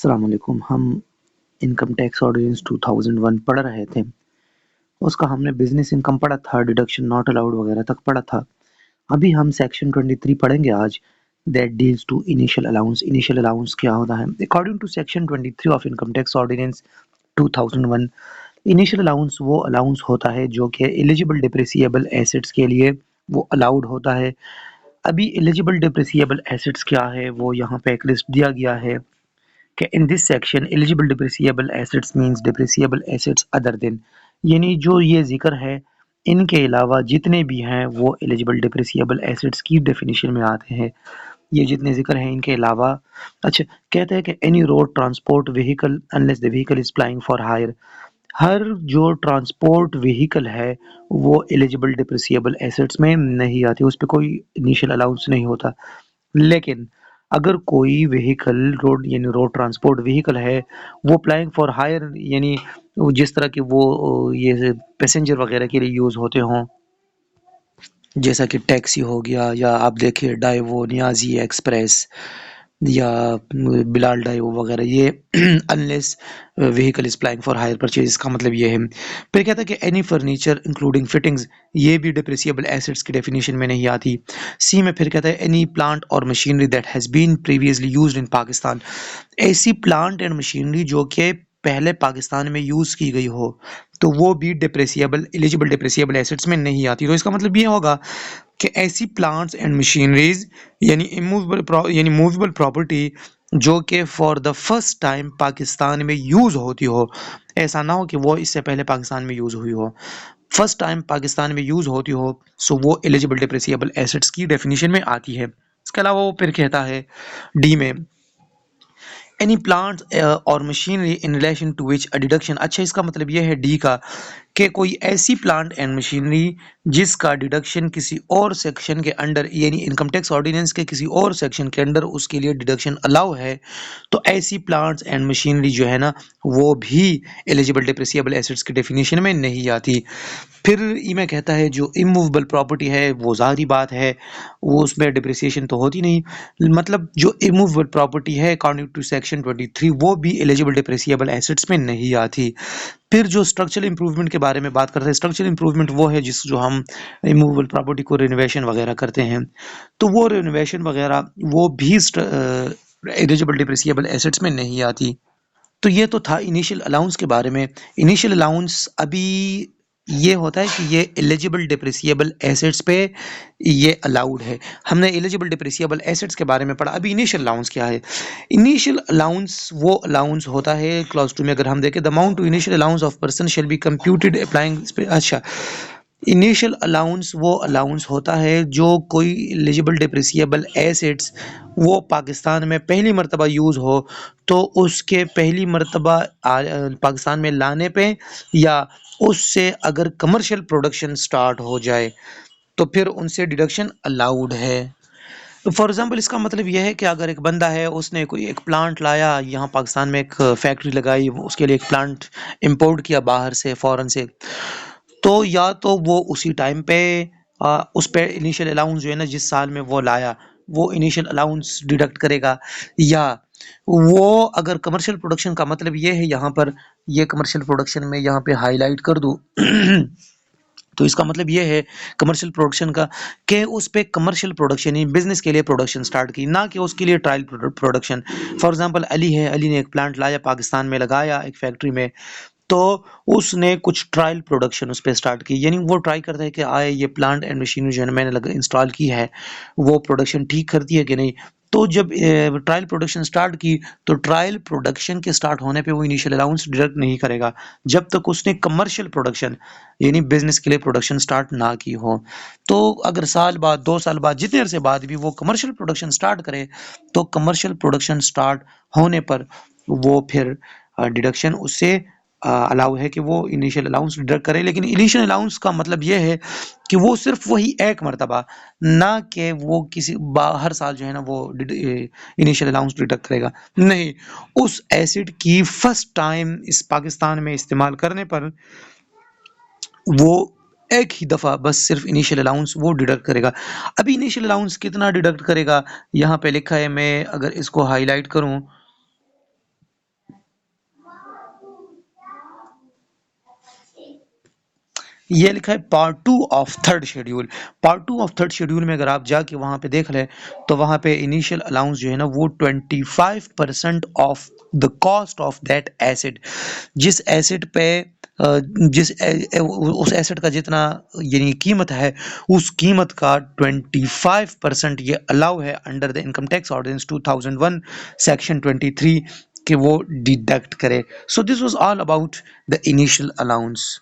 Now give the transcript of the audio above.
अस्सलाम वालेकुम। हम इनकम टैक्स ऑर्डिनेंस 2001 पढ़ रहे थे। उसका हमने बिजनेस इनकम पढ़ा था, डिडक्शन नॉट अलाउड वगैरह तक पढ़ा था। अभी हम सेक्शन 23 पढ़ेंगे आज, that deals to initial allowance. Initial allowance क्या होता है? According to section 23 of income tax ordinance 2001, initial allowance वो अलाउंस होता है जो कि एलिजिबल डिप्रिसिएबल एसेट्स के लिए वो अलाउड होता है। अभी एलिजिबल डिप्रिसिएबल एसेट्स क्या है वो यहाँ पे एक लिस्ट दिया गया है कि in this section eligible depreciable assets means depreciable assets other than, यानी जो ये जिक्र है इनके अलावा जितने भी हैं वो एलिजिबल डिप्रिसिएबल एसेट्स की डेफिनेशन में आते हैं। ये जितने जिक्र हैं इनके अलावा, अच्छा, कहते हैं कि any road transport vehicle unless the vehicle is plying for hire, हर जो ट्रांसपोर्ट व्हीकल है वो एलिजिबल डिप्रिसिएबल एसेट्स में नहीं आती, उस पर कोई इनिशियल अलाउंस नहीं होता। लेकिन अगर कोई व्हीकल रोड यानी रोड ट्रांसपोर्ट व्हीकल है वो अप्लाइंग फॉर हायर, यानी जिस तरह के वो ये पैसेंजर वगैरह के लिए यूज़ होते हों, जैसा कि टैक्सी हो गया, या आप देखिए डाइवो, नियाजी एक्सप्रेस, या बिलाल डाइवो वगैरह, ये unless vehicle is plying for hire purchase, इसका मतलब ये है। फिर कहता है कि एनी फर्नीचर इंक्लूडिंग फिटिंग्स, ये भी डिप्रिसिएबल एसेट्स की डेफिनेशन में नहीं आती। सी में फिर कहता है एनी प्लांट और machinery that has been previously used in Pakistan, ऐसी प्लांट एंड मशीनरी जो कि पहले पाकिस्तान में यूज़ की गई हो तो वो भी डिप्रिसिएबल एलिजिबल डिप्रिसिएबल एसेट्स में नहीं आती। तो इसका मतलब ये होगा कि ऐसी प्लांट्स एंड मशीनरीज यानी इमूवेबल यानी मूवेबल प्रॉपर्टी जो कि for the first time Pakistan में यूज़ होती हो, ऐसा ना हो कि वो इससे पहले पाकिस्तान में यूज़ हुई हो, फर्स्ट टाइम पाकिस्तान में यूज़ होती हो, सो वो एलिजिबल डिप्रिसिएबल एसेट्स की डेफिनेशन में आती है। इसके अलावा वो फिर कहता है डी में एनी प्लांट और machinery in relation to which a deduction, अच्छा इसका मतलब ये है डी का कि कोई ऐसी प्लांट एंड मशीनरी जिसका डिडक्शन किसी और सेक्शन के अंडर यानी इनकम टैक्स ऑर्डिनेंस के किसी और सेक्शन के अंडर उसके लिए डिडक्शन अलाउ है, तो ऐसी प्लांट्स एंड मशीनरी जो है ना वो भी एलिजिबल डिप्रिसिएबल एसेट्स की डेफिनेशन में नहीं आती। फिर ई में कहता है जो इमूवेबल प्रॉपर्टी है वो ज़ाहिरी बात है वो उसमें डिप्रिसिएशन तो होती नहीं, मतलब जो इमूवेबल प्रॉपर्टी है अकॉर्डिंग टू सेक्शन 23 वो भी एलिजिबल डिप्रिसिएबल एसेट्स में नहीं आती। फिर जो स्ट्रक्चरल इंप्रूवमेंट के बारे में बात करते हैं, स्ट्रक्चरल इंप्रूवमेंट वो है जो हम इमूवेबल प्रॉपर्टी को रिनोवेशन वगैरह करते हैं, तो वो रिनोवेशन वगैरह वो भी एलिजिबल डिप्रिसिएबल एसेट्स में नहीं आती। तो ये तो था इनिशियल अलाउंस के बारे में। इनिशियल अलाउंस अभी ये होता है कि ये एलिजिबल डिप्रिसिएबल एसेट्स पे ये अलाउड है। हमने एलिजिबल डिप्रिसिएबल एसेट्स के बारे में पढ़ा। अभी इनिशियल अलाउंस क्या है? इनिशियल अलाउंस वो अलाउंस होता है, क्लॉज 2 में अगर हम देखें, the amount to initial allowance of person shall be computed applying, अच्छा, इनिशियल अलाउंस वो अलाउंस होता है जो कोई एलिजिबल डिप्रिसिएबल एसेट्स वो पाकिस्तान में पहली मर्तबा यूज़ हो तो उसके पहली मर्तबा पाकिस्तान में लाने पे, या उससे अगर कमर्शियल प्रोडक्शन स्टार्ट हो जाए तो फिर उनसे डिडक्शन अलाउड है। तो फॉर एग्जांपल इसका मतलब यह है कि अगर एक बंदा है उसने कोई एक प्लांट लाया यहाँ पाकिस्तान में, एक फैक्ट्री लगाई, उसके लिए एक प्लांट इंपोर्ट किया बाहर से, फॉरेन से, तो या तो वो उसी टाइम पे उस पे इनिशियल अलाउंस जो है ना जिस साल में वो लाया वो इनिशियल अलाउंस डिडक्ट करेगा, या वो अगर कमर्शियल प्रोडक्शन का मतलब ये है, यहाँ पर ये कमर्शियल प्रोडक्शन में यहाँ पे हाईलाइट कर दूँ तो इसका मतलब ये है कमर्शियल प्रोडक्शन का कि उस पे कमर्शियल प्रोडक्शन ही बिजनेस के लिए प्रोडक्शन स्टार्ट की, ना कि उसके लिए trial production. For example Ali है, अली ने एक प्लांट लाया पाकिस्तान में, लगाया एक फैक्ट्री में, तो उसने कुछ ट्रायल प्रोडक्शन उस पे स्टार्ट की, यानी वो ट्राई करता है कि आए ये प्लांट एंड मशीनरी जो है मैंने इंस्टॉल की है वो प्रोडक्शन ठीक करती है कि नहीं। तो जब ट्रायल प्रोडक्शन स्टार्ट की तो ट्रायल प्रोडक्शन के स्टार्ट होने पे वो इनिशियल अलाउंस डिडक्ट नहीं करेगा जब तक उसने कमर्शियल प्रोडक्शन यानी बिजनेस के लिए प्रोडक्शन स्टार्ट ना की हो। तो अगर साल बाद, 2 साल बाद, जितने अरसे बाद भी वो कमर्शियल प्रोडक्शन स्टार्ट करे तो कमर्शियल प्रोडक्शन स्टार्ट होने पर वो फिर डिडक्शन उससे अलाउ है कि वो इनिशियल अलाउंस डिडक्ट करे। लेकिन इनिशियल अलाउंस का मतलब ये है कि वो सिर्फ वही एक मरतबा, ना कि वो किसी हर साल जो है ना वो इनिशियल अलाउंस डिडक्ट करेगा, नहीं, उस एसिड की फर्स्ट टाइम इस पाकिस्तान में इस्तेमाल करने पर वो एक ही दफ़ा बस सिर्फ इनिशियल अलाउंस वो डिडक्ट करेगा। अभी इनिशियल अलाउंस कितना डिडक्ट करेगा यहाँ पे लिखा है, मैं अगर इसको हाईलाइट करूँ ये लिखा है part 2 of third schedule. Part 2 of third schedule में अगर आप जाके वहां पे देख लें तो वहां पे इनिशियल अलाउंस जो है ना वो 25% of the cost of that asset, जिस एसेट पे उस एसेट का जितना यानी कीमत है, उस कीमत का 25% ये अलाउ है under the income tax ordinance 2001 section 23 कि वो डिडक्ट करे। So this was all about the initial allowance.